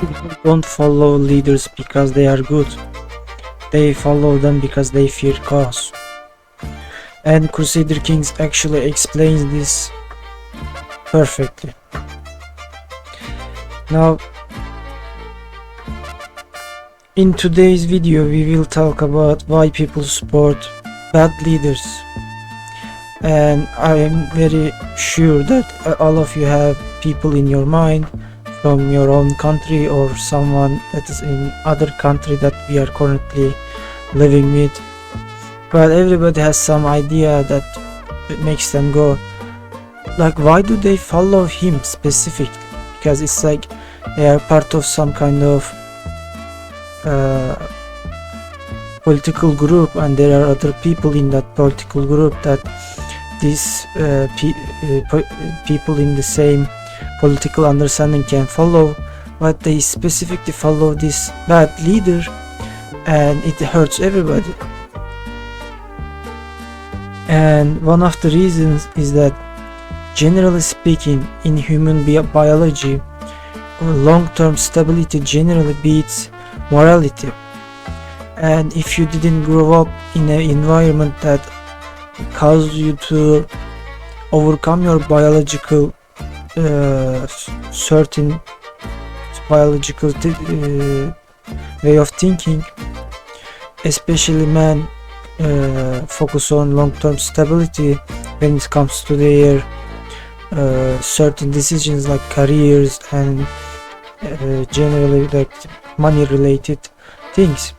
People don't follow leaders because they are good. They follow them because they fear chaos. And Crusader Kings actually explains this perfectly. Now, in today's video we will talk about why people support bad leaders, and I am very sure that all of you have people in your mind from your own country or someone that is in other country that we are currently living with, but everybody has some idea that makes them go like, why do they follow him specifically? Because it's like they are part of some kind of political group, and there are other people in that political group that these people in the same political understanding can follow, but they specifically follow this bad leader, and it hurts everybody. And one of the reasons is that, generally speaking, in human biology, long-term stability generally beats morality. And if you didn't grow up in an environment that caused you to overcome your biological certain biological way of thinking, especially men focus on long-term stability when it comes to their certain decisions like careers and generally like money related things.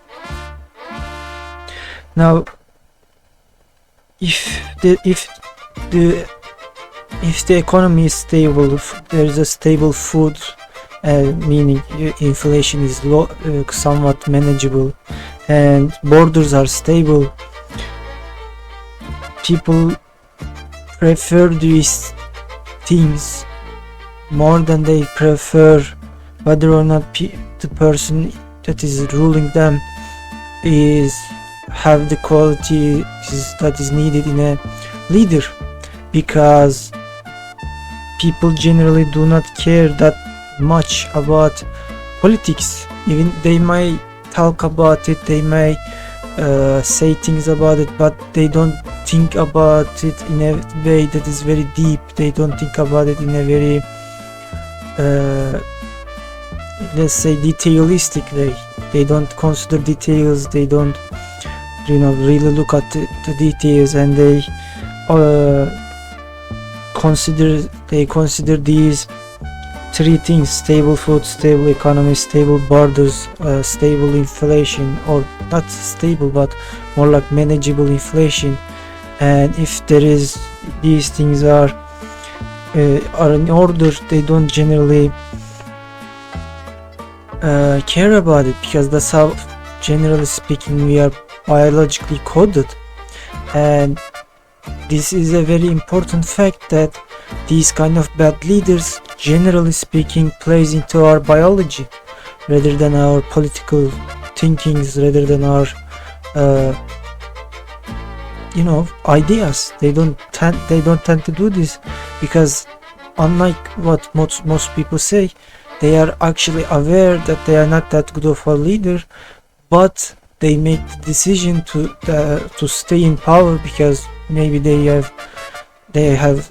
Now, if the economy is stable, there is a stable food, meaning inflation is low, somewhat manageable, and borders are stable, people prefer these things more than they prefer whether or not the person that is ruling them have the quality that is needed in a leader, because people generally do not care that much about politics. Even they may talk about it, they may say things about it, but they don't think about it in a way that is very deep. They don't think about it in a very let's say detailistic way. They don't consider details, they don't really look at the details, and they consider these three things: stable food, stable economy, stable borders, stable inflation, or not stable but more like manageable inflation. And if there is these things are in order, they don't generally care about it, because that's how, generally speaking, we are biologically coded. And this is a very important fact, that these kind of bad leaders, generally speaking, plays into our biology rather than our political thinkings, rather than our ideas. They don't tend to do this, because unlike what most people say, they are actually aware that they are not that good of a leader, but they make the decision to stay in power because maybe they have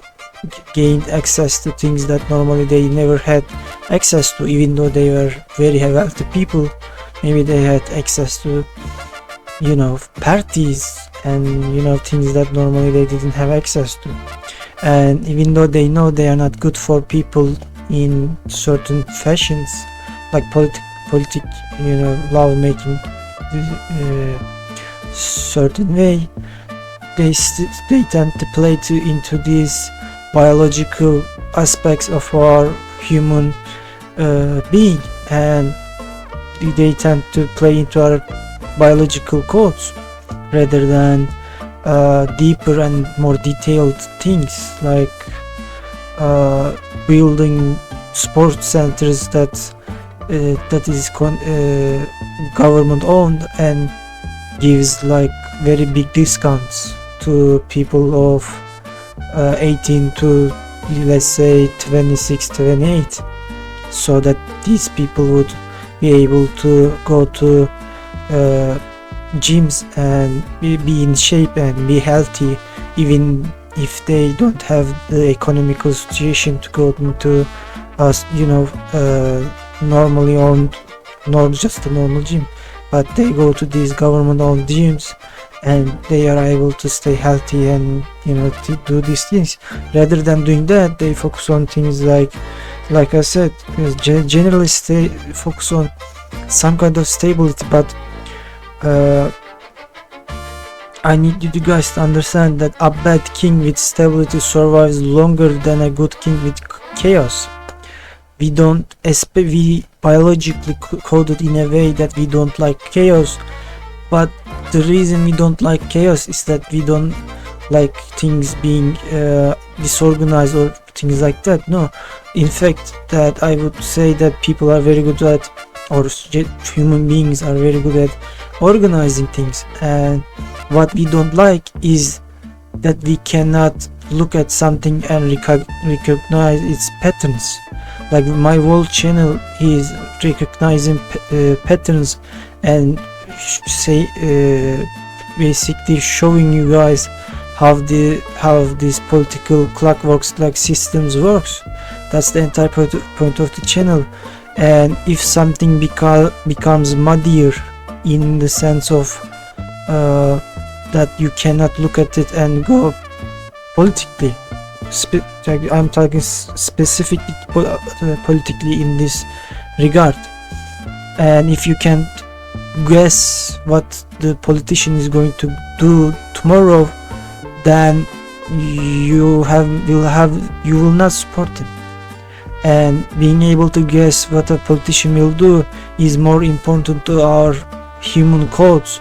gained access to things that normally they never had access to. Even though they were very wealthy people, maybe they had access to parties and things that normally they didn't have access to. And even though they know they are not good for people in certain fashions, like law making certain way, they tend to play into these biological aspects of our human being, and they tend to play into our biological codes rather than deeper and more detailed things like building sports centers that is government owned and gives like very big discounts to people of 18 to let's say 26, 28, so that these people would be able to go to gyms and be in shape and be healthy, even if they don't have the economical situation to go into normally owned, not just a normal gym, but they go to these government owned gyms and they are able to stay healthy and to do these things. Rather than doing that, they focus on things like I said, generally focus on some kind of stability. But I need you guys to understand that a bad king with stability survives longer than a good king with chaos. We biologically coded in a way that we don't like chaos, but the reason we don't like chaos is that we don't like things being disorganized or things like that. No, in fact, that I would say that people are very good at, or human beings are very good at organizing things. And what we don't like is that we cannot look at something and recognize its patterns. Like my whole channel is recognizing patterns and basically showing you guys how this political clockworks like systems works. That's the entire point of the channel. And if something becomes muddier in the sense of that you cannot look at it and go politically, I'm talking specifically politically in this regard, and if you can't guess what the politician is going to do tomorrow, then you will not support him. And being able to guess what a politician will do is more important to our human codes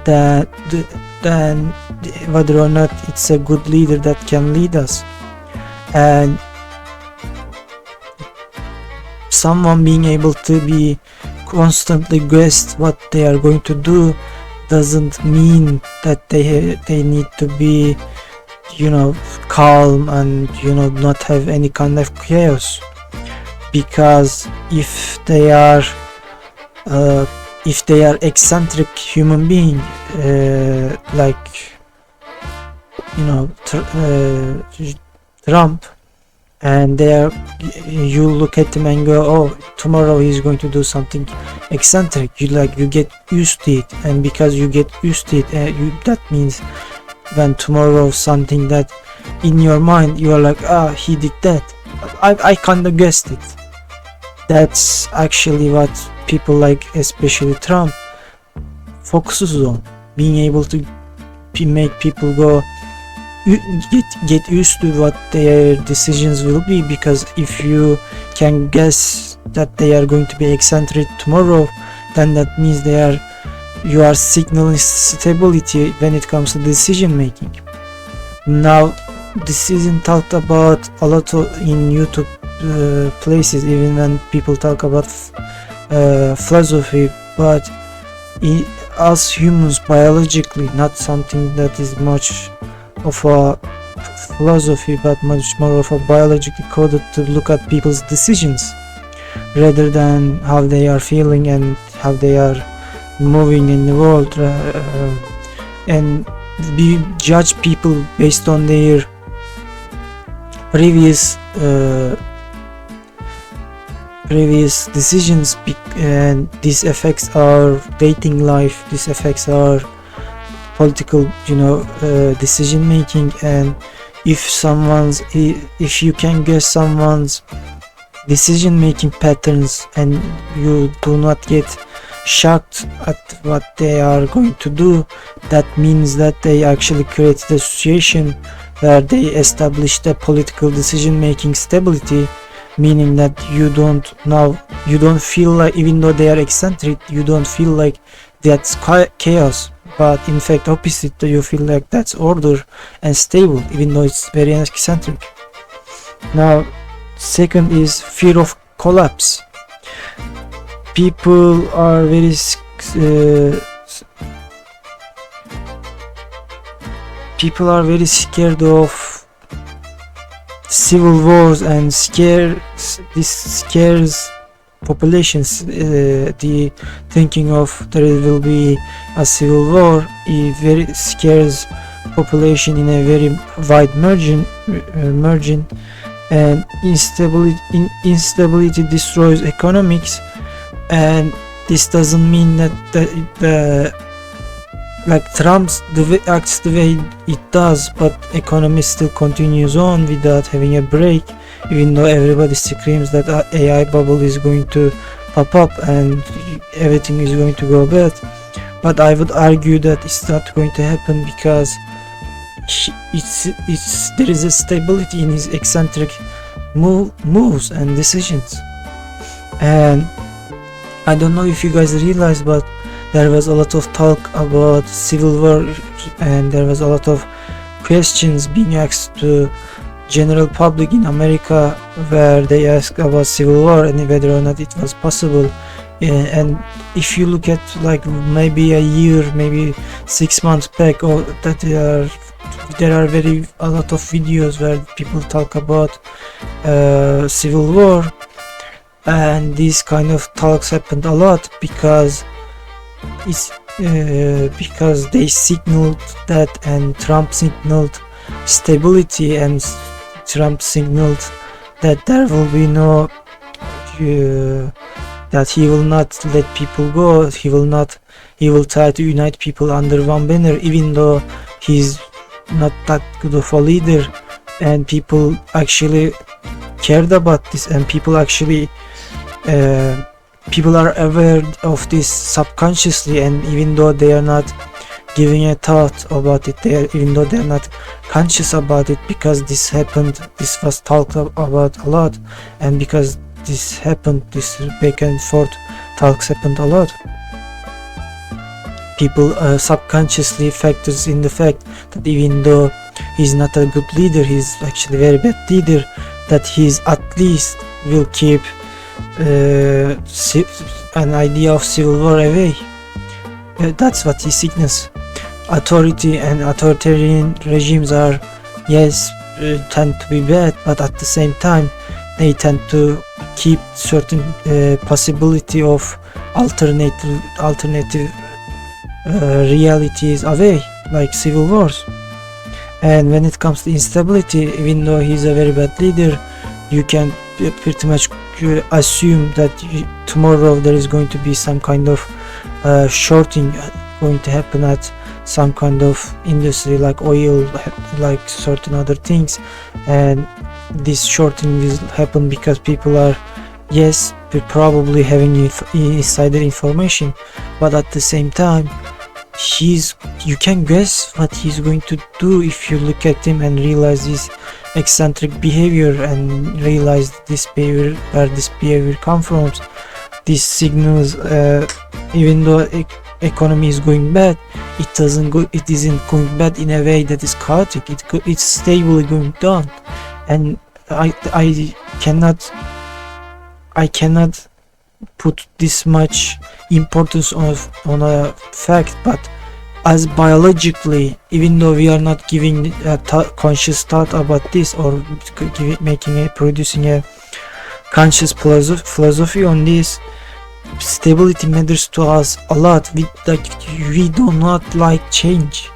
than whether or not it's a good leader that can lead us. And someone being able to be constantly guessed what they are going to do doesn't mean that they need to be calm and not have any kind of chaos. Because if they are eccentric human being, like Trump, and you look at him and go, oh, tomorrow he's going to do something eccentric, you get used to it. And because you get used to it, that means when tomorrow something that in your mind you are like, he did that, I kind of guessed it. That's actually what people like, especially Trump, focuses on, being able to make people go get used to what their decisions will be. Because if you can guess that they are going to be eccentric tomorrow, then that means you are signaling stability when it comes to decision making. Now, this isn't talked about a lot in YouTube places, even when people talk about philosophy, but us humans biologically, not something that is much of a philosophy, but much more of a biologically coded to look at people's decisions rather than how they are feeling and how they are moving in the world, and we judge people based on their previous decisions, and this affects our dating life, this affects our political decision making. And if you can guess someone's decision making patterns and you do not get shocked at what they are going to do, that means that they actually created a situation where they established a political decision making stability, meaning that you don't feel like, even though they are eccentric, you don't feel like that's chaos, but in fact opposite, you feel like that's order and stable, even though it's very eccentric. Now, second is fear of collapse. People are very scared of civil wars and this scares populations. The thinking of there will be a civil war, it very scares population in a very wide margin, and instability destroys economics. And this doesn't mean that the like Trump's acts the way it does, but economy still continues on without having a break, even though everybody screams that AI bubble is going to pop up and everything is going to go bad. But I would argue that it's not going to happen, because there is a stability in his eccentric moves and decisions. And I don't know if you guys realize, but there was a lot of talk about civil war, and there was a lot of questions being asked to general public in America, where they asked about civil war and whether or not it was possible. And if you look at like maybe a year, maybe 6 months back, or that there are a lot of videos where people talk about civil war, and these kind of talks happened a lot because they signaled that, and Trump signaled stability, and Trump signaled that there will be no that he will not let people go. He will try to unite people under one banner, even though he's not that good of a leader. And people actually cared about this, and people are aware of this subconsciously, and even though they are not giving a thought about it, even though they are not conscious about it, because this happened, this was talked about a lot, and because this happened, this back and forth talks happened a lot, people subconsciously factors in the fact that even though he's not a good leader, he's actually a very bad leader, that he's at least will keep an idea of civil war away. That's what he signals. Authority and authoritarian regimes are, yes, tend to be bad, but at the same time they tend to keep certain possibility of alternative realities away, like civil wars. And when it comes to instability, even though he's a very bad leader, you can pretty much assume that tomorrow there is going to be some kind of shorting going to happen at some kind of industry like oil, like certain other things, and this shorting will happen because people are, yes, probably having insider information, but at the same time you can guess what he's going to do if you look at him and realize his eccentric behavior, and realize this behavior, where this behavior comes from. This signals, even though economy is going bad, it isn't going bad in a way that is chaotic. It's stably going down, and I cannot put this much importance on a fact, but as biologically, even though we are not giving a conscious thought about this, or producing a conscious philosophy on this, stability matters to us a lot. We do not like change.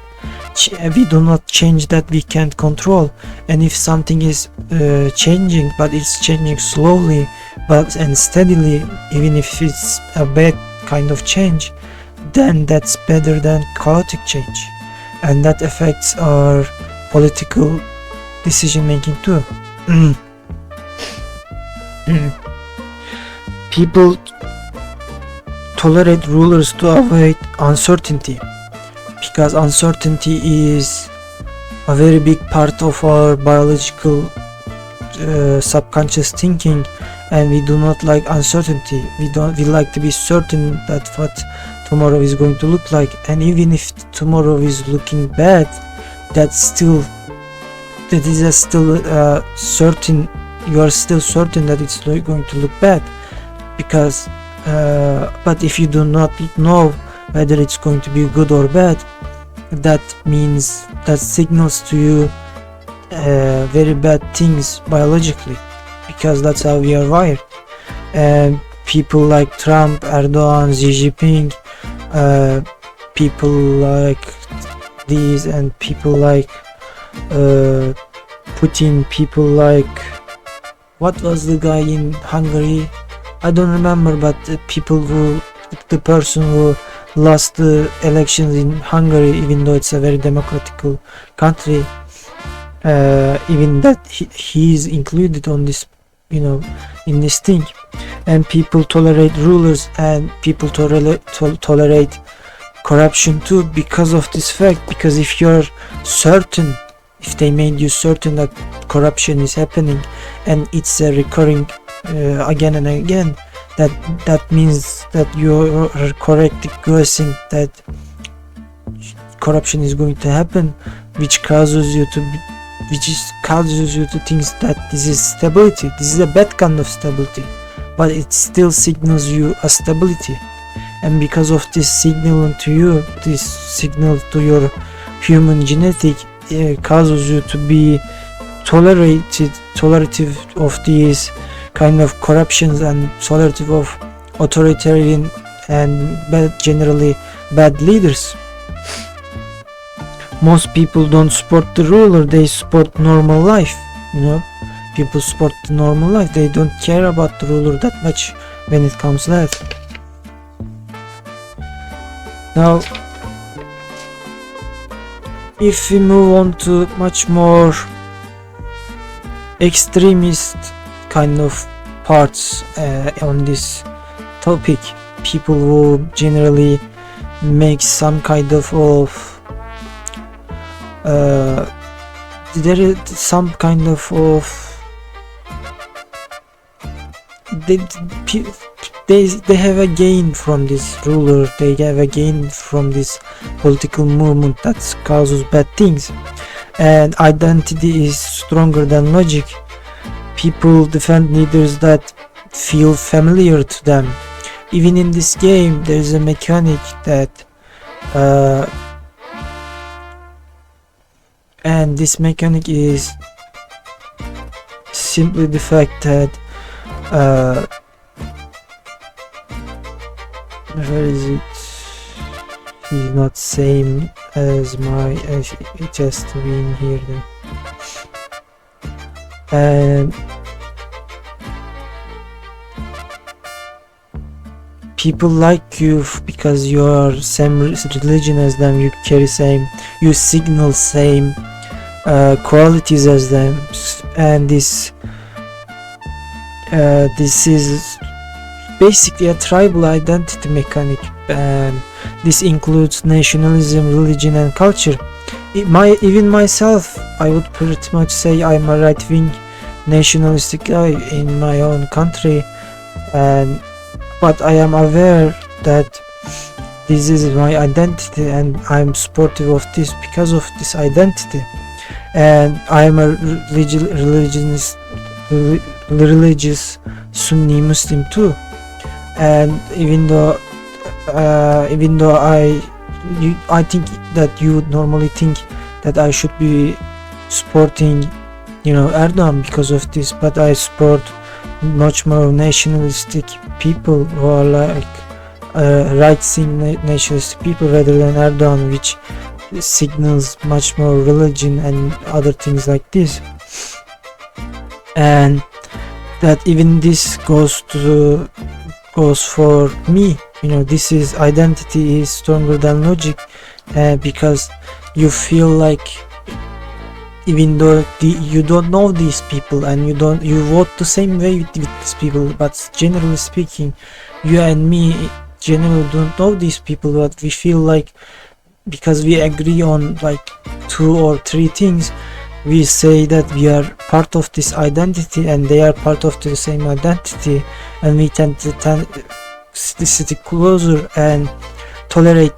We do not change that we can't control, and if something is changing, but it's changing slowly and steadily, even if it's a bad kind of change, then that's better than chaotic change, and that affects our political decision making too. People tolerate rulers to avoid uncertainty, because uncertainty is a very big part of our biological subconscious thinking, and we do not like uncertainty. We like to be certain that what tomorrow is going to look like, and even if tomorrow is looking bad, that is still certain. You are still certain that it's going to look bad, because but if you do not know whether it's going to be good or bad, that means that signals to you very bad things biologically, because that's how we are wired. And people like Trump, Erdogan, Xi Jinping, people like these, and people like Putin, people like, what was the guy in Hungary? I don't remember, but the person who lost the elections in Hungary, even though it's a very democratic country, even that he is included on this, in this thing. And people tolerate rulers, and people tolerate corruption too, because of this fact. Because if they made you certain that corruption is happening and it's recurring again and again, that means that you are correctly guessing that corruption is going to happen, which causes you to think that this is stability. This is a bad kind of stability, but it still signals you a stability. And because of this signal to you, this signal to your human genetic, causes you to be tolerative of these kind of corruptions, and tolerative of authoritarian and generally bad leaders. Most people don't support the ruler, they support normal life. People support the normal life, they don't care about the ruler that much when it comes to that. Now, if we move on to much more extremist kind of parts on this topic, people who generally make some kind of there is some kind of they have a gain from this ruler, they have a gain from this political movement that causes bad things. And identity is stronger than logic. People defend leaders that feel familiar to them. Even in this game, there is a mechanic that and this mechanic is simply the fact that where is it? He's not same as my just being here then. And people like you because you are same religion as them, you carry same, you signal same qualities as them. And this is basically a tribal identity mechanic, and this includes nationalism, religion and culture. Even myself, I would pretty much say I'm a right-wing nationalistic guy in my own country, but I am aware that this is my identity and I'm supportive of this because of this identity. And I am a religious Sunni Muslim too. And even though I think that you would normally think that I should be supporting Erdogan because of this, but I support much more nationalistic people who are like right-wing nationalistic people rather than Erdogan, which signals much more religion and other things like this. And that even this goes for me. This is identity is stronger than logic, because you feel like, even though you don't know these people and you vote the same way with these people, but generally speaking, you and me generally don't know these people, but we feel like because we agree on like 2 or 3 things, we say that we are part of this identity and they are part of the same identity, and we tend to stick closer and tolerate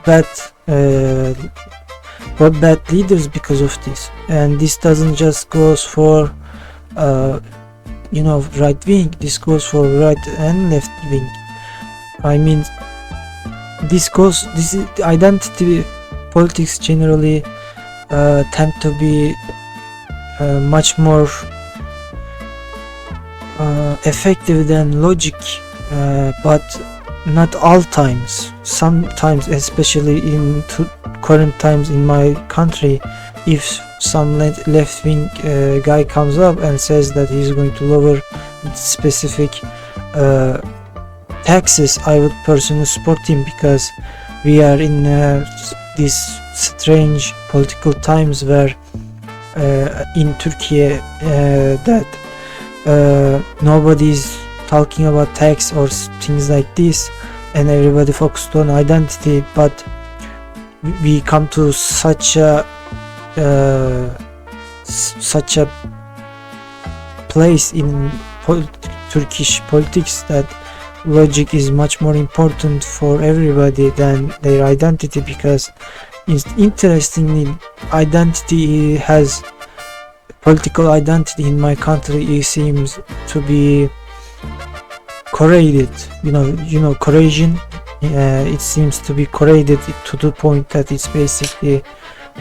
bad leaders because of this. And this doesn't just goes for right wing, this goes for right and left wing. I mean, this is identity politics generally tend to be much more effective than logic, but not all times. Sometimes, especially in current times in my country, if some left-wing guy comes up and says that he's going to lower specific taxes, I would personally support him, because we are in these strange political times where in Turkey that nobody's talking about tax or things like this, and everybody focused on identity. But we come to such a place in Turkish politics that logic is much more important for everybody than their identity, because interestingly, political identity in my country seems to be correlated. Correlation. It seems to be correlated to the point that it's basically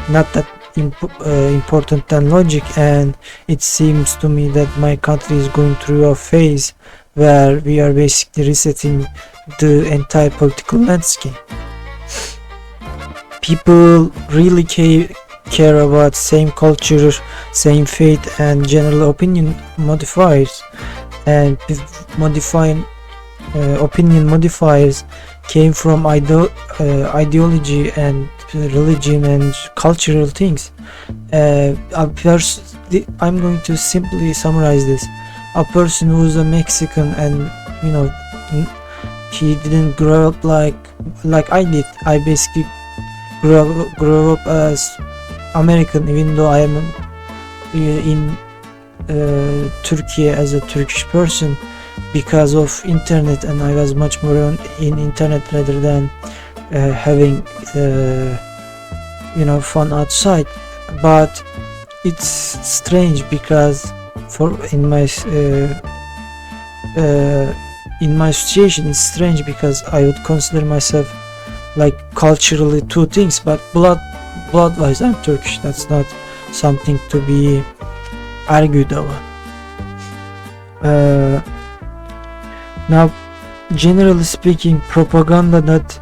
not that important than logic, and it seems to me that my country is going through a phase where we are basically resetting the entire political landscape. People really care about same culture, same faith, and general opinion modifiers, and opinion modifiers came from ideology and religion and cultural things. I'm going to simply summarize this. A person who's a Mexican and he didn't grow up like I did. I basically grew up as American, even though I am in Turkey as a Turkish person because of internet, and I was much more in internet rather than having fun outside. But it's strange because in my situation it's strange because I would consider myself like culturally two things, but blood wise I'm Turkish. That's not something to be argued over. Now, generally speaking, propaganda that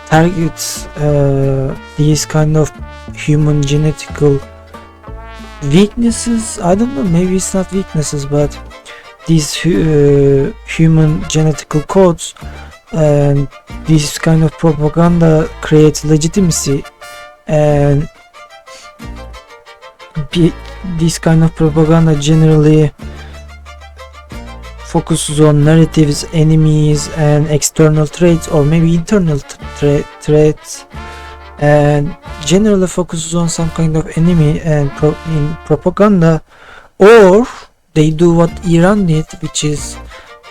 targets these kind of human genetical weaknesses, I don't know, maybe it's not weaknesses, but these human genetical codes, and this kind of propaganda creates legitimacy, and this kind of propaganda generally focuses on narratives, enemies, and external traits, or maybe internal traits, and generally focuses on some kind of enemy and in propaganda. Or they do what Iran did, which is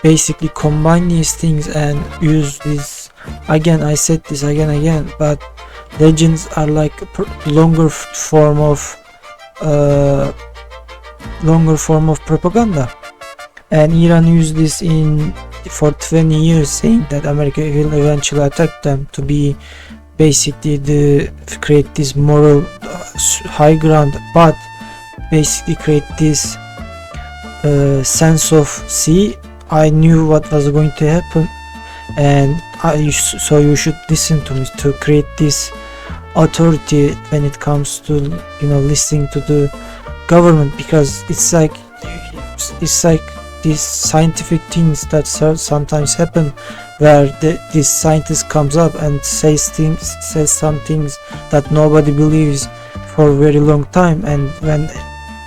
basically combine these things and use this. Again, I said this again, but legends are like longer form of propaganda, and Iran used this for 20 years, saying that America will eventually attack them, to be basically create this moral high ground, but basically create this sense of, see, I knew what was going to happen, and so you should listen to me, to create this authority when it comes to listening to the government, because it's like these scientific things that sometimes happen, where this scientist comes up and says some things that nobody believes for a very long time, and when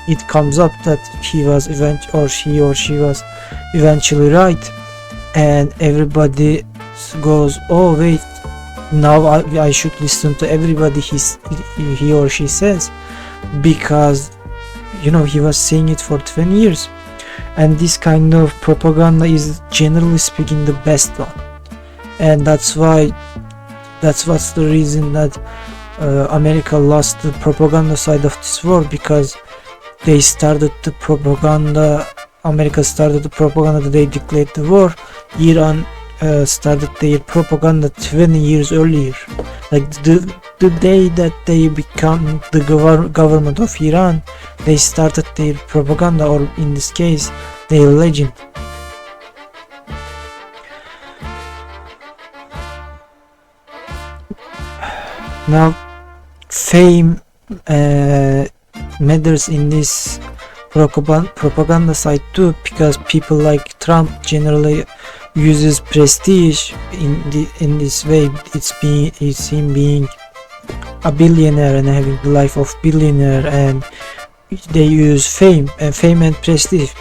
it comes up that he or she was eventually right, and everybody goes, oh wait, now I should listen to everybody he or she says, because he was saying it for 20 years. And this kind of propaganda is generally speaking the best one, and that's what's the reason that America lost the propaganda side of this war, because they started the propaganda. America started the propaganda that they declared the war. Iran started their propaganda 20 years earlier. Like the day that they become the government of Iran, they started their propaganda, or in this case, their legend. Now, fame matters in this propaganda side too, because people like Trump generally uses prestige in this way. It's him being a billionaire and having the life of billionaire, and they use fame and prestige.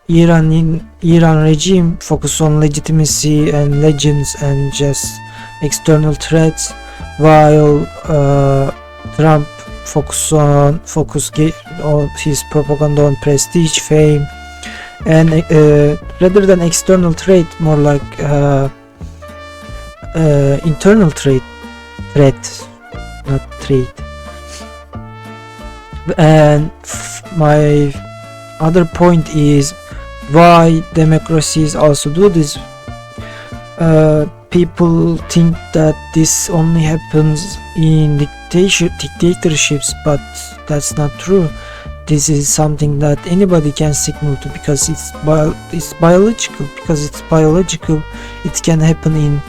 Iran regime focus on legitimacy and legends and just external threats, while Trump focus on his propaganda on prestige, fame, and rather than external threat, more like internal threat, not trade. And my other point is why democracies also do this. People think that this only happens in dictatorships, but that's not true. This is something that anybody can signal to, because it's biological. Because it's biological, it can happen in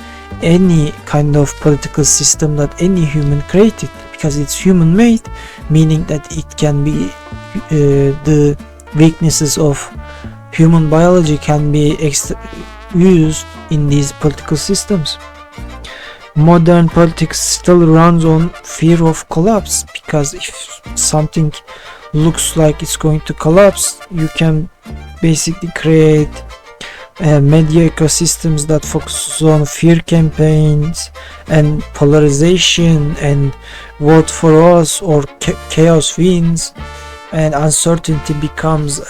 any kind of political system that any human created, because it's human made, meaning that it can be the weaknesses of human biology can be used in these political systems. Modern politics still runs on fear of collapse, because if something looks like it's going to collapse, you can basically create media ecosystems that focus on fear campaigns and polarization and vote for us or chaos wins, and uncertainty becomes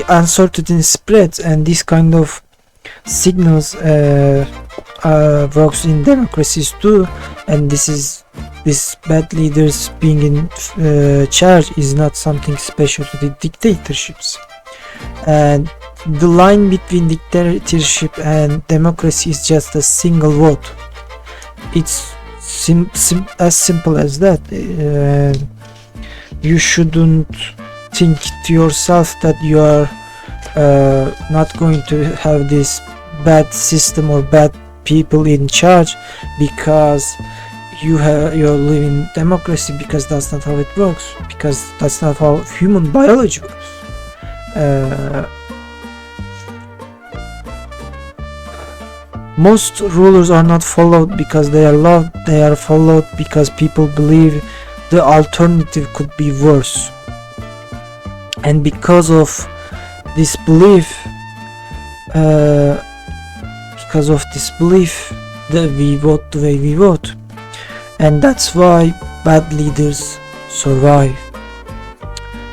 uncertainty spreads, and this kind of signals works in democracies too. And this bad leaders being in charge is not something special to the dictatorships. And the line between dictatorship and democracy is just a single vote. It's as simple as that. You shouldn't think to yourself that you are not going to have this bad system or bad people in charge because you're living democracy, because that's not how it works, because that's not how human biology works. Most rulers are not followed because they are loved, they are followed because people believe the alternative could be worse. And because of this belief, that we vote the way we vote. And that's why bad leaders survive.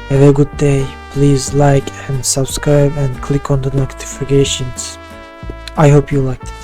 Have a good day. Please like and subscribe and click on the notifications. I hope you liked it.